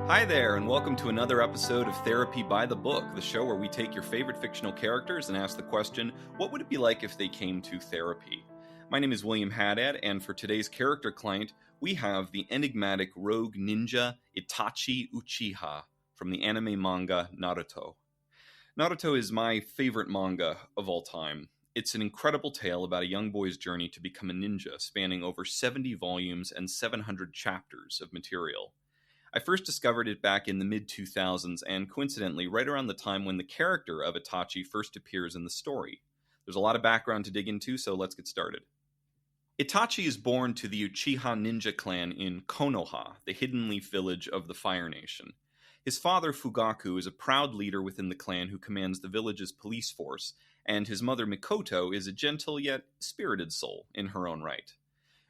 Hi there, and welcome to another episode of Therapy by the Book, the show where we take your favorite fictional characters and ask the question, what would it be like if they came to therapy? My name is William Haddad, and for today's character client, we have the enigmatic rogue ninja Itachi Uchiha from the anime manga Naruto. Naruto is my favorite manga of all time. It's an incredible tale about a young boy's journey to become a ninja, spanning over 70 volumes and 700 chapters of material. I first discovered it back in the mid-2000s, and coincidentally, right around the time when the character of Itachi first appears in the story. There's a lot of background to dig into, so let's get started. Itachi is born to the Uchiha ninja clan in Konoha, the hidden leaf village of the Fire Nation. His father, Fugaku, is a proud leader within the clan who commands the village's police force, and his mother, Mikoto, is a gentle yet spirited soul in her own right.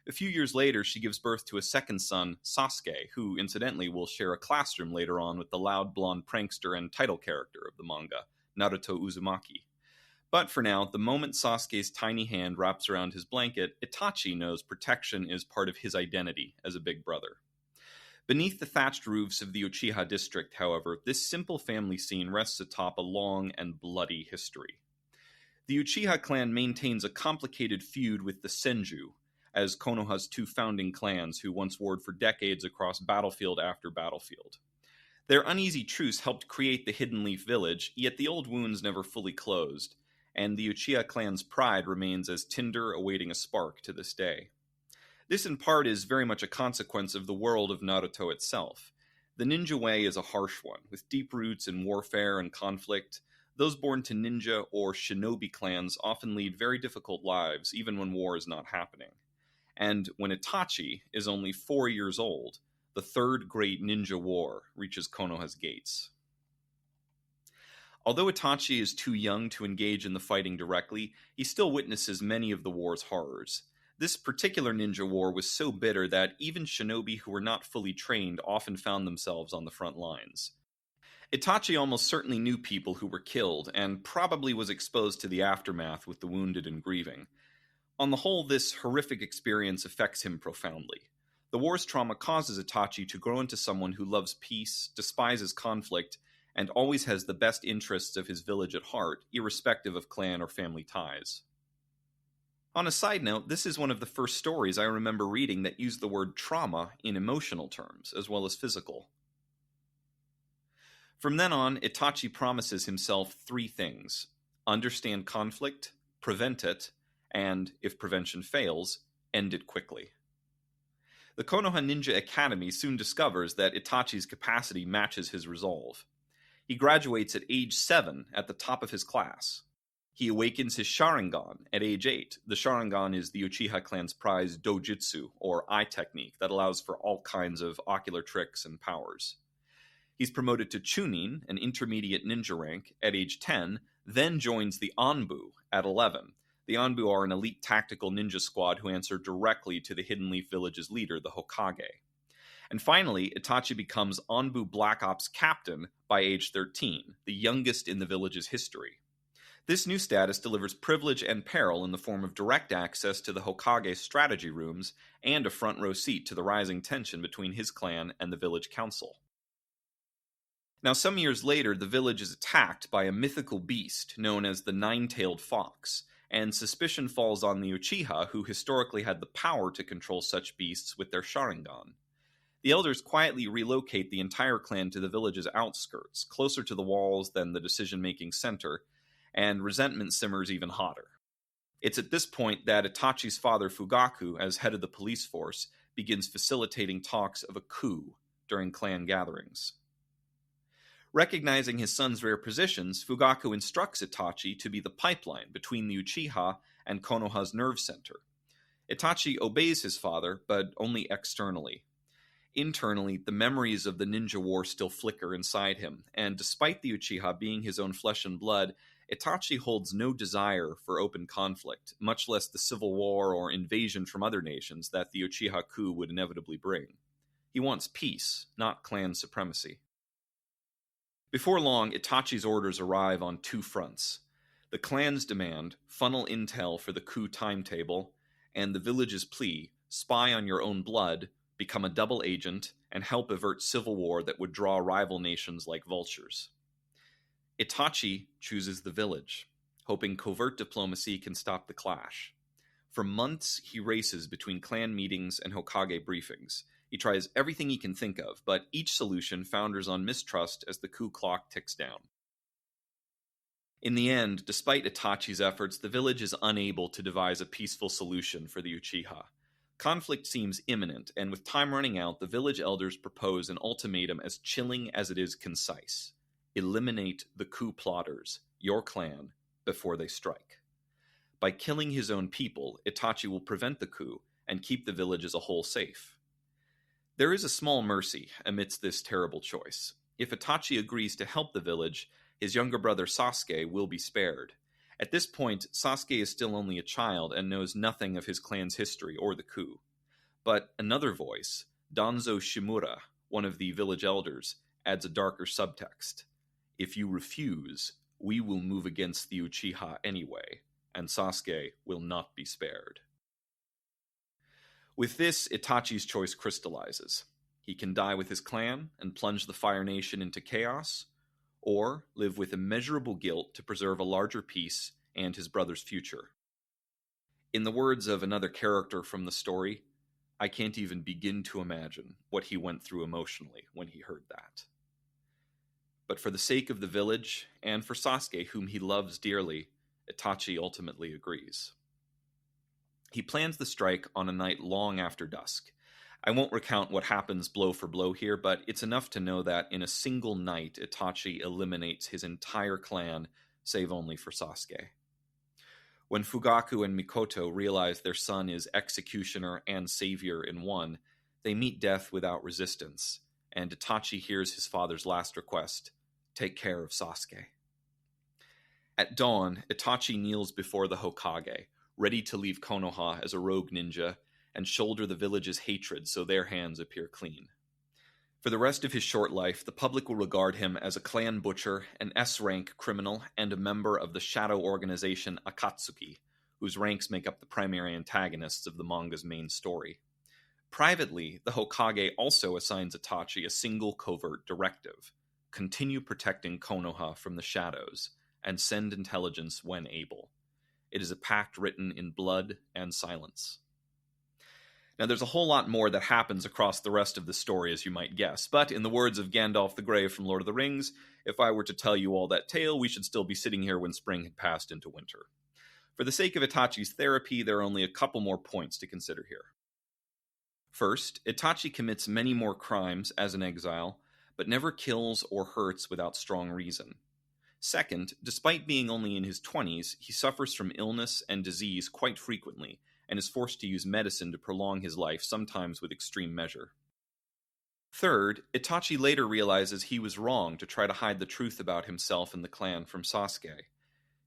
A few years later, she gives birth to a second son, Sasuke, who, incidentally, will share a classroom later on with the loud blonde prankster and title character of the manga, Naruto Uzumaki. But for now, the moment Sasuke's tiny hand wraps around his blanket, Itachi knows protection is part of his identity as a big brother. Beneath the thatched roofs of the Uchiha district, however, this simple family scene rests atop a long and bloody history. The Uchiha clan maintains a complicated feud with the Senju, as Konoha's two founding clans who once warred for decades across battlefield after battlefield. Their uneasy truce helped create the Hidden Leaf Village, yet the old wounds never fully closed, and the Uchia clan's pride remains as tinder awaiting a spark to this day. This in part is very much a consequence of the world of Naruto itself. The ninja way is a harsh one, with deep roots in warfare and conflict. Those born to ninja or shinobi clans often lead very difficult lives, even when war is not happening. And when Itachi is only 4 years old, the Third Great Ninja War reaches Konoha's gates. Although Itachi is too young to engage in the fighting directly, he still witnesses many of the war's horrors. This particular ninja war was so bitter that even shinobi who were not fully trained often found themselves on the front lines. Itachi almost certainly knew people who were killed, and probably was exposed to the aftermath with the wounded and grieving. On the whole, this horrific experience affects him profoundly. The war's trauma causes Itachi to grow into someone who loves peace, despises conflict, and always has the best interests of his village at heart, irrespective of clan or family ties. On a side note, this is one of the first stories I remember reading that used the word trauma in emotional terms, as well as physical. From then on, Itachi promises himself 3 things: understand conflict, prevent it, and, if prevention fails, end it quickly. The Konoha Ninja Academy soon discovers that Itachi's capacity matches his resolve. He graduates at age 7 at the top of his class. He awakens his Sharingan at age 8. The Sharingan is the Uchiha clan's prized dojutsu, or eye technique, that allows for all kinds of ocular tricks and powers. He's promoted to Chunin, an intermediate ninja rank, at age 10, then joins the Anbu at 11. The Anbu are an elite tactical ninja squad who answer directly to the Hidden Leaf Village's leader, the Hokage. And finally, Itachi becomes Anbu Black Ops Captain by age 13, the youngest in the village's history. This new status delivers privilege and peril in the form of direct access to the Hokage's strategy rooms and a front row seat to the rising tension between his clan and the village council. Now, some years later, the village is attacked by a mythical beast known as the Nine-Tailed Fox, and suspicion falls on the Uchiha, who historically had the power to control such beasts with their Sharingan. The elders quietly relocate the entire clan to the village's outskirts, closer to the walls than the decision-making center, and resentment simmers even hotter. It's at this point that Itachi's father, Fugaku, as head of the police force, begins facilitating talks of a coup during clan gatherings. Recognizing his son's rare positions, Fugaku instructs Itachi to be the pipeline between the Uchiha and Konoha's nerve center. Itachi obeys his father, but only externally. Internally, the memories of the ninja war still flicker inside him, and despite the Uchiha being his own flesh and blood, Itachi holds no desire for open conflict, much less the civil war or invasion from other nations that the Uchiha coup would inevitably bring. He wants peace, not clan supremacy. Before long, Itachi's orders arrive on 2 fronts. The clan's demand, funnel intel for the coup timetable, and the village's plea, spy on your own blood, become a double agent, and help avert civil war that would draw rival nations like vultures. Itachi chooses the village, hoping covert diplomacy can stop the clash. For months, he races between clan meetings and Hokage briefings. He tries everything he can think of, but each solution founders on mistrust as the coup clock ticks down. In the end, despite Itachi's efforts, the village is unable to devise a peaceful solution for the Uchiha. Conflict seems imminent, and with time running out, the village elders propose an ultimatum as chilling as it is concise. Eliminate the coup plotters, your clan, before they strike. By killing his own people, Itachi will prevent the coup and keep the village as a whole safe. There is a small mercy amidst this terrible choice. If Itachi agrees to help the village, his younger brother Sasuke will be spared. At this point, Sasuke is still only a child and knows nothing of his clan's history or the coup. But another voice, Danzo Shimura, one of the village elders, adds a darker subtext. If you refuse, we will move against the Uchiha anyway, and Sasuke will not be spared. With this, Itachi's choice crystallizes. He can die with his clan and plunge the Fire Nation into chaos, or live with immeasurable guilt to preserve a larger peace and his brother's future. In the words of another character from the story, I can't even begin to imagine what he went through emotionally when he heard that. But for the sake of the village, and for Sasuke, whom he loves dearly, Itachi ultimately agrees. He plans the strike on a night long after dusk. I won't recount what happens blow for blow here, but it's enough to know that in a single night, Itachi eliminates his entire clan, save only for Sasuke. When Fugaku and Mikoto realize their son is executioner and savior in one, they meet death without resistance, and Itachi hears his father's last request, take care of Sasuke. At dawn, Itachi kneels before the Hokage, ready to leave Konoha as a rogue ninja, and shoulder the village's hatred so their hands appear clean. For the rest of his short life, the public will regard him as a clan butcher, an S-rank criminal, and a member of the shadow organization Akatsuki, whose ranks make up the primary antagonists of the manga's main story. Privately, the Hokage also assigns Itachi a single covert directive: continue protecting Konoha from the shadows, and send intelligence when able. It is a pact written in blood and silence. Now, there's a whole lot more that happens across the rest of the story, as you might guess, but in the words of Gandalf the Grey from Lord of the Rings, if I were to tell you all that tale, we should still be sitting here when spring had passed into winter. For the sake of Itachi's therapy, there are only a couple more points to consider here. First, Itachi commits many more crimes as an exile, but never kills or hurts without strong reason. Second, despite being only in his 20s, he suffers from illness and disease quite frequently, and is forced to use medicine to prolong his life, sometimes with extreme measure. Third, Itachi later realizes he was wrong to try to hide the truth about himself and the clan from Sasuke.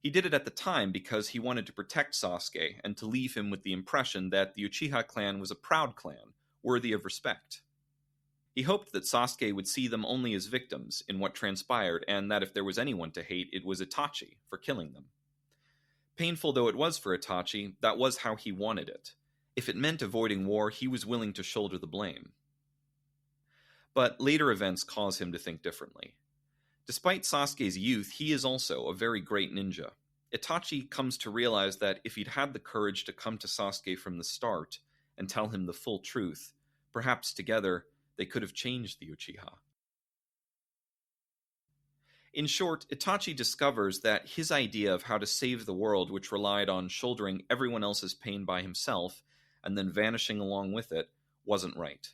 He did it at the time because he wanted to protect Sasuke and to leave him with the impression that the Uchiha clan was a proud clan, worthy of respect. He hoped that Sasuke would see them only as victims in what transpired, and that if there was anyone to hate, it was Itachi for killing them. Painful though it was for Itachi, that was how he wanted it. If it meant avoiding war, he was willing to shoulder the blame. But later events cause him to think differently. Despite Sasuke's youth, he is also a very great ninja. Itachi comes to realize that if he'd had the courage to come to Sasuke from the start and tell him the full truth, perhaps together they could have changed the Uchiha. In short, Itachi discovers that his idea of how to save the world, which relied on shouldering everyone else's pain by himself and then vanishing along with it, wasn't right.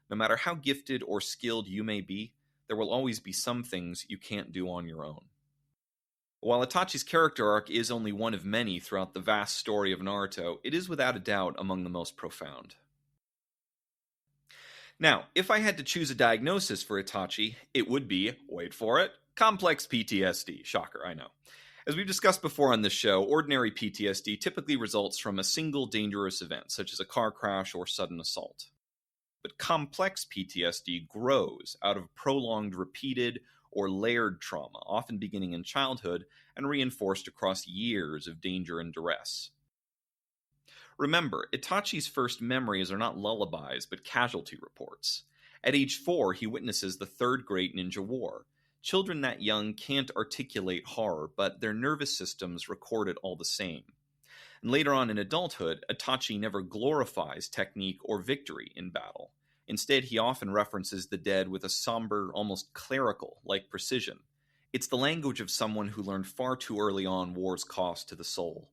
No matter how gifted or skilled you may be, there will always be some things you can't do on your own. While Itachi's character arc is only one of many throughout the vast story of Naruto, it is without a doubt among the most profound. Now, if I had to choose a diagnosis for Itachi, it would be, wait for it, complex PTSD. Shocker, I know. As we've discussed before on this show, ordinary PTSD typically results from a single dangerous event, such as a car crash or sudden assault. But complex PTSD grows out of prolonged, repeated, or layered trauma, often beginning in childhood and reinforced across years of danger and duress. Remember, Itachi's first memories are not lullabies, but casualty reports. At age 4, he witnesses the Third Great Ninja War. Children that young can't articulate horror, but their nervous systems record it all the same. And later on in adulthood, Itachi never glorifies technique or victory in battle. Instead, he often references the dead with a somber, almost clerical-like precision. It's the language of someone who learned far too early on war's cost to the soul.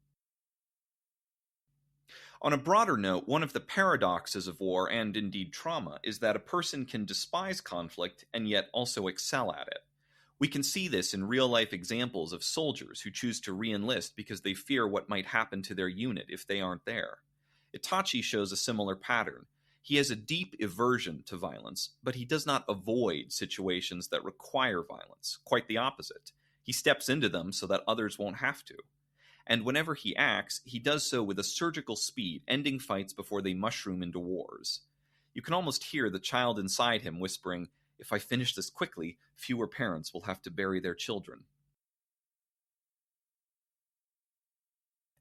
On a broader note, one of the paradoxes of war, and indeed trauma, is that a person can despise conflict and yet also excel at it. We can see this in real-life examples of soldiers who choose to re-enlist because they fear what might happen to their unit if they aren't there. Itachi shows a similar pattern. He has a deep aversion to violence, but he does not avoid situations that require violence. Quite the opposite. He steps into them so that others won't have to. And whenever he acts, he does so with a surgical speed, ending fights before they mushroom into wars. You can almost hear the child inside him whispering, "If I finish this quickly, fewer parents will have to bury their children."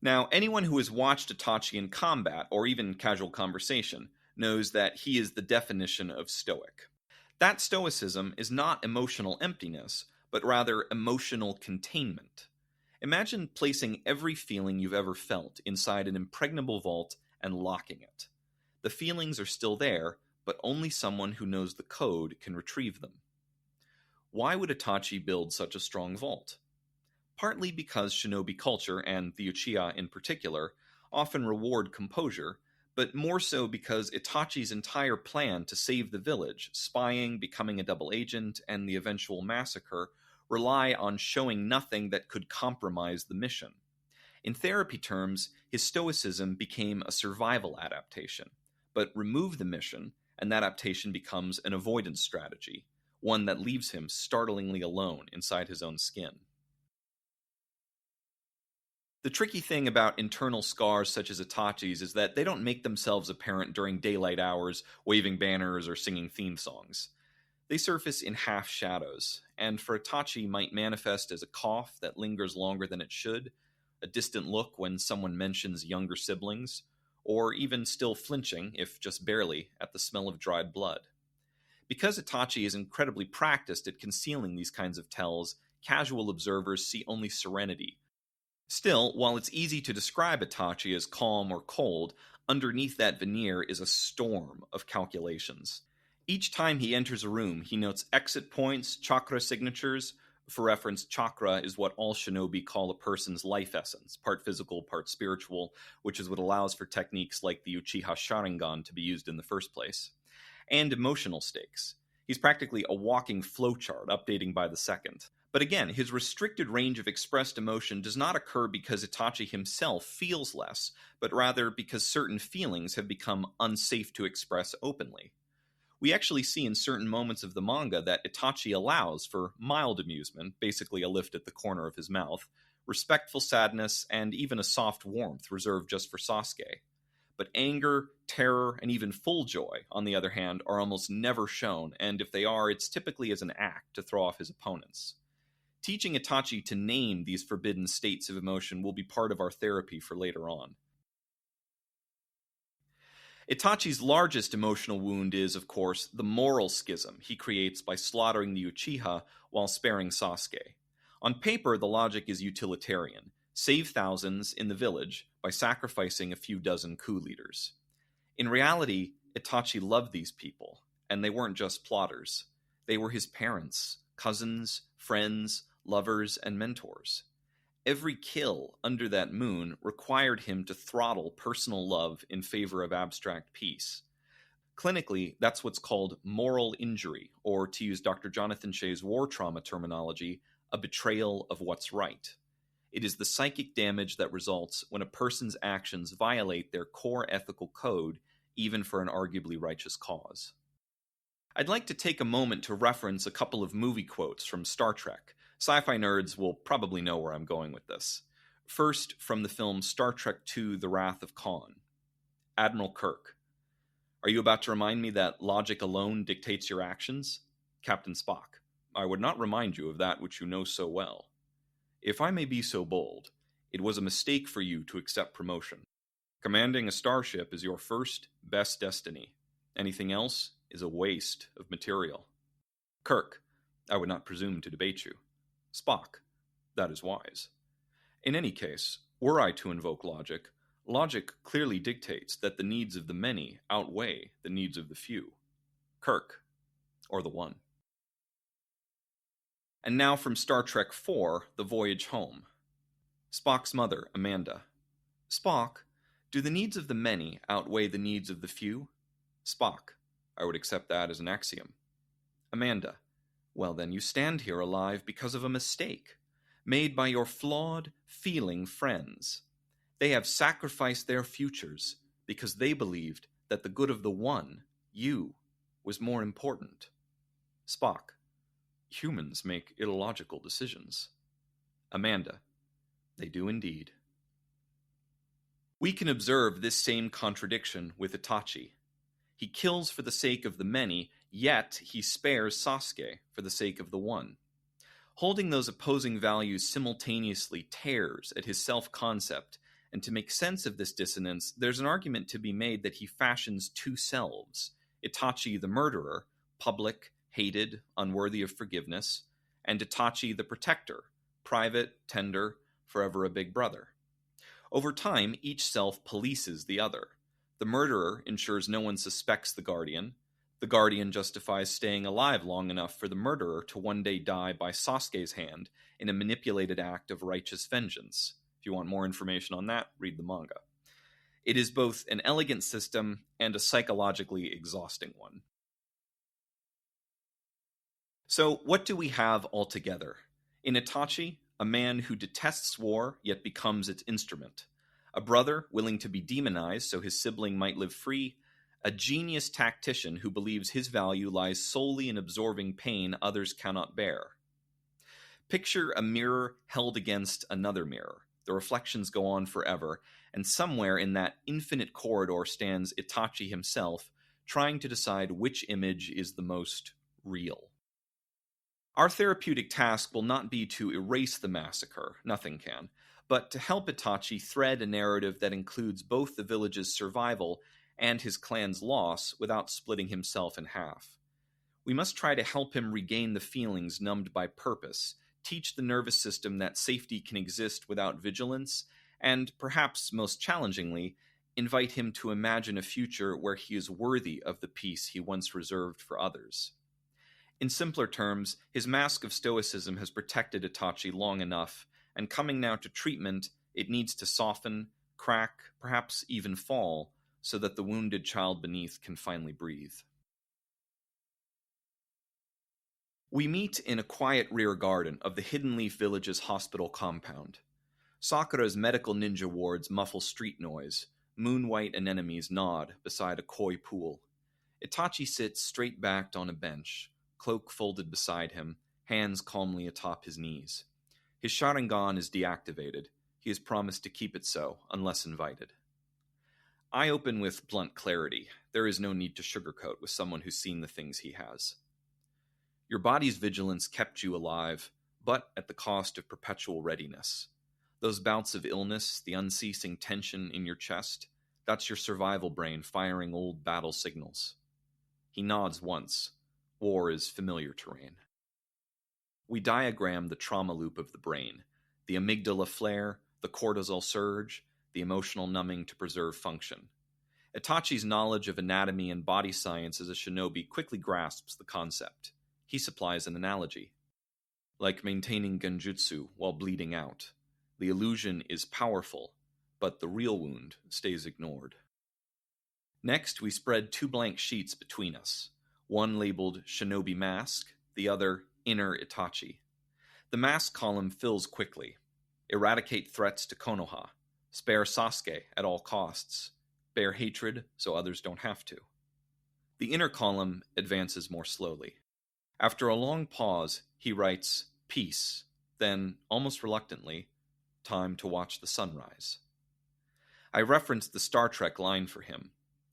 Now, anyone who has watched Itachi in combat, or even casual conversation, knows that he is the definition of stoic. That stoicism is not emotional emptiness, but rather emotional containment. Imagine placing every feeling you've ever felt inside an impregnable vault and locking it. The feelings are still there, but only someone who knows the code can retrieve them. Why would Itachi build such a strong vault? Partly because shinobi culture, and the Uchia in particular, often reward composure, but more so because Itachi's entire plan to save the village, spying, becoming a double agent, and the eventual massacre, rely on showing nothing that could compromise the mission. In therapy terms, his stoicism became a survival adaptation, but remove the mission, and that adaptation becomes an avoidance strategy, one that leaves him startlingly alone inside his own skin. The tricky thing about internal scars such as Itachi's is that they don't make themselves apparent during daylight hours, waving banners, or singing theme songs. They surface in half shadows, and for Itachi might manifest as a cough that lingers longer than it should, a distant look when someone mentions younger siblings, or even still flinching, if just barely, at the smell of dried blood. Because Itachi is incredibly practiced at concealing these kinds of tells, casual observers see only serenity. Still, while it's easy to describe Itachi as calm or cold, underneath that veneer is a storm of calculations. Each time he enters a room, he notes exit points, chakra signatures. For reference, chakra is what all shinobi call a person's life essence, part physical, part spiritual, which is what allows for techniques like the Uchiha Sharingan to be used in the first place. And emotional stakes. He's practically a walking flowchart, updating by the second. But again, his restricted range of expressed emotion does not occur because Itachi himself feels less, but rather because certain feelings have become unsafe to express openly. We actually see in certain moments of the manga that Itachi allows for mild amusement, basically a lift at the corner of his mouth, respectful sadness, and even a soft warmth reserved just for Sasuke. But anger, terror, and even full joy, on the other hand, are almost never shown, and if they are, it's typically as an act to throw off his opponents. Teaching Itachi to name these forbidden states of emotion will be part of our therapy for later on. Itachi's largest emotional wound is, of course, the moral schism he creates by slaughtering the Uchiha while sparing Sasuke. On paper, the logic is utilitarian. Save thousands in the village by sacrificing a few dozen coup leaders. In reality, Itachi loved these people, and they weren't just plotters. They were his parents, cousins, friends, lovers, and mentors. Every kill under that moon required him to throttle personal love in favor of abstract peace. Clinically, that's what's called moral injury, or to use Dr. Jonathan Shea's war trauma terminology, a betrayal of what's right. It is the psychic damage that results when a person's actions violate their core ethical code, even for an arguably righteous cause. I'd like to take a moment to reference a couple of movie quotes from Star Trek. Sci-fi nerds will probably know where I'm going with this. First, from the film Star Trek II: The Wrath of Khan. Admiral Kirk. Are you about to remind me that logic alone dictates your actions? Captain Spock. I would not remind you of that which you know so well. If I may be so bold, it was a mistake for you to accept promotion. Commanding a starship is your first, best destiny. Anything else, is a waste of material. Kirk, I would not presume to debate you. Spock, that is wise. In any case, were I to invoke logic, logic clearly dictates that the needs of the many outweigh the needs of the few. Kirk, or the one. And now from Star Trek IV, The Voyage Home. Spock's mother, Amanda. Spock, do the needs of the many outweigh the needs of the few? Spock, I would accept that as an axiom. Amanda, well then you stand here alive because of a mistake made by your flawed, feeling friends. They have sacrificed their futures because they believed that the good of the one, you, was more important. Spock, humans make illogical decisions. Amanda, they do indeed. We can observe this same contradiction with Itachi. He kills for the sake of the many, yet he spares Sasuke for the sake of the one. Holding those opposing values simultaneously tears at his self-concept, and to make sense of this dissonance, there's an argument to be made that he fashions two selves: Itachi the murderer, public, hated, unworthy of forgiveness, and Itachi the protector, private, tender, forever a big brother. Over time, each self polices the other. The murderer ensures no one suspects the guardian. The guardian justifies staying alive long enough for the murderer to one day die by Sasuke's hand in a manipulated act of righteous vengeance. If you want more information on that, read the manga. It is both an elegant system and a psychologically exhausting one. So, what do we have altogether? In Itachi, a man who detests war yet becomes its instrument. A brother willing to be demonized so his sibling might live free. A genius tactician who believes his value lies solely in absorbing pain others cannot bear. Picture a mirror held against another mirror. The reflections go on forever, and somewhere in that infinite corridor stands Itachi himself, trying to decide which image is the most real. Our therapeutic task will not be to erase the massacre, nothing can, but to help Itachi thread a narrative that includes both the village's survival and his clan's loss without splitting himself in half. We must try to help him regain the feelings numbed by purpose, teach the nervous system that safety can exist without vigilance, and, perhaps most challengingly, invite him to imagine a future where he is worthy of the peace he once reserved for others. In simpler terms, his mask of stoicism has protected Itachi long enough, and coming now to treatment, it needs to soften, crack, perhaps even fall, so that the wounded child beneath can finally breathe. We meet in a quiet rear garden of the Hidden Leaf Village's hospital compound. Sakura's medical ninja wards muffle street noise. Moon-white anemones nod beside a koi pool. Itachi sits straight-backed on a bench, cloak folded beside him, hands calmly atop his knees. His Sharingan is deactivated. He has promised to keep it so, unless invited. I open with blunt clarity. There is no need to sugarcoat with someone who's seen the things he has. Your body's vigilance kept you alive, but at the cost of perpetual readiness. Those bouts of illness, the unceasing tension in your chest, that's your survival brain firing old battle signals. He nods once. War is familiar terrain. We diagram the trauma loop of the brain, the amygdala flare, the cortisol surge, the emotional numbing to preserve function. Itachi's knowledge of anatomy and body science as a shinobi quickly grasps the concept. He supplies an analogy. Like maintaining genjutsu while bleeding out. The illusion is powerful, but the real wound stays ignored. Next, we spread two blank sheets between us. One labeled Shinobi Mask, the other Inner Itachi. The mask column fills quickly. Eradicate threats to Konoha. Spare Sasuke at all costs. Bear hatred so others don't have to. The inner column advances more slowly. After a long pause, he writes, peace, then, almost reluctantly, time to watch the sunrise. I referenced the Star Trek line for him.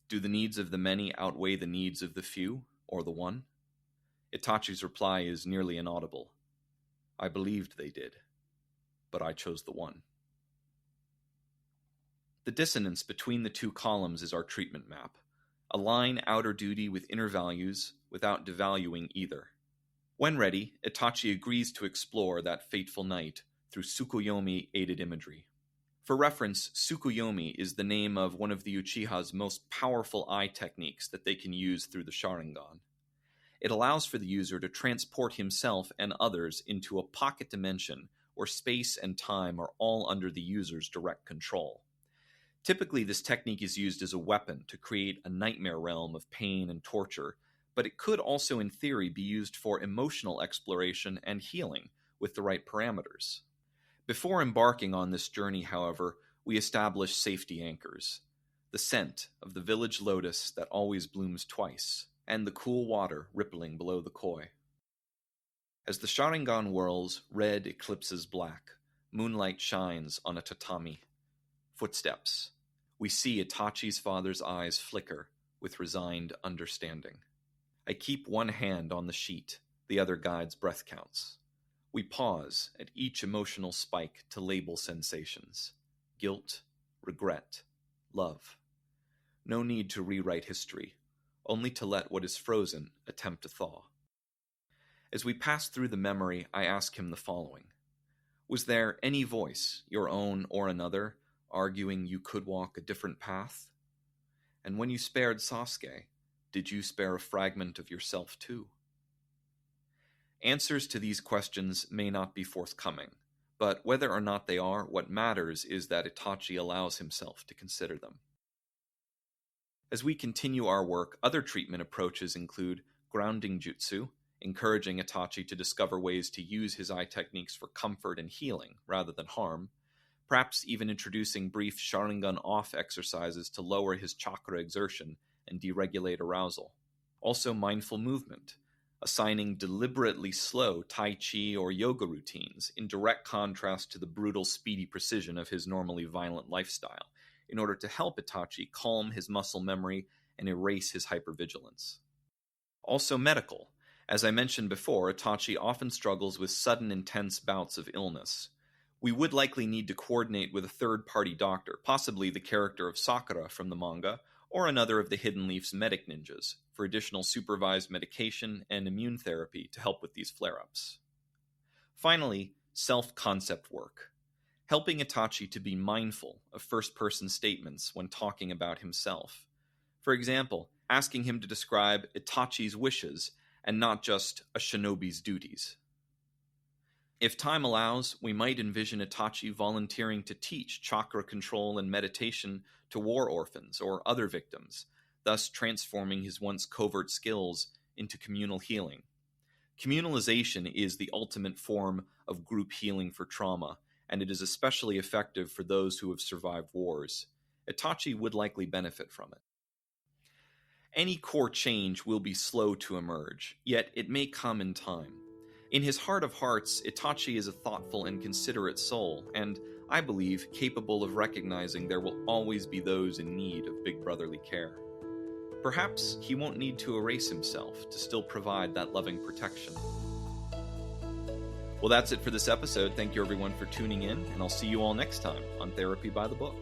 Do the needs of the many outweigh the needs of the few, or the one? Itachi's reply is nearly inaudible. I believed they did, but I chose the one. The dissonance between the two columns is our treatment map. Align outer duty with inner values without devaluing either. When ready, Itachi agrees to explore that fateful night through Tsukuyomi-aided imagery. For reference, Tsukuyomi is the name of one of the Uchiha's most powerful eye techniques that they can use through the Sharingan. It allows for the user to transport himself and others into a pocket dimension where space and time are all under the user's direct control. Typically, this technique is used as a weapon to create a nightmare realm of pain and torture, but it could also in theory be used for emotional exploration and healing with the right parameters. Before embarking on this journey, however, we establish safety anchors: the scent of the village lotus that always blooms twice, and the cool water rippling below the koi. As the Sharingan whirls, red eclipses black. Moonlight shines on a tatami. Footsteps. We see Itachi's father's eyes flicker with resigned understanding. I keep one hand on the sheet, the other guides breath counts. We pause at each emotional spike to label sensations: guilt, regret, love. No need to rewrite history, only to let what is frozen attempt to thaw. As we pass through the memory, I ask him the following. Was there any voice, your own or another, arguing you could walk a different path? And when you spared Sasuke, did you spare a fragment of yourself too? Answers to these questions may not be forthcoming, but whether or not they are, what matters is that Itachi allows himself to consider them. As we continue our work, other treatment approaches include grounding jutsu, encouraging Itachi to discover ways to use his eye techniques for comfort and healing rather than harm, perhaps even introducing brief Sharingan off exercises to lower his chakra exertion and deregulate arousal. Also mindful movement, assigning deliberately slow Tai Chi or yoga routines in direct contrast to the brutal, speedy precision of his normally violent lifestyle, in order to help Itachi calm his muscle memory and erase his hypervigilance. Also medical. As I mentioned before, Itachi often struggles with sudden intense bouts of illness. We would likely need to coordinate with a third-party doctor, possibly the character of Sakura from the manga, or another of the Hidden Leaf's medic ninjas, for additional supervised medication and immune therapy to help with these flare-ups. Finally, self-concept work. Helping Itachi to be mindful of first-person statements when talking about himself. For example, asking him to describe Itachi's wishes and not just a shinobi's duties. If time allows, we might envision Itachi volunteering to teach chakra control and meditation to war orphans or other victims, thus transforming his once covert skills into communal healing. Communalization is the ultimate form of group healing for trauma, and it is especially effective for those who have survived wars. Itachi would likely benefit from it. Any core change will be slow to emerge, yet it may come in time. In his heart of hearts, Itachi is a thoughtful and considerate soul, and, I believe, capable of recognizing there will always be those in need of big brotherly care. Perhaps he won't need to erase himself to still provide that loving protection. Well, that's it for this episode. Thank you everyone for tuning in, and I'll see you all next time on Therapy by the Book.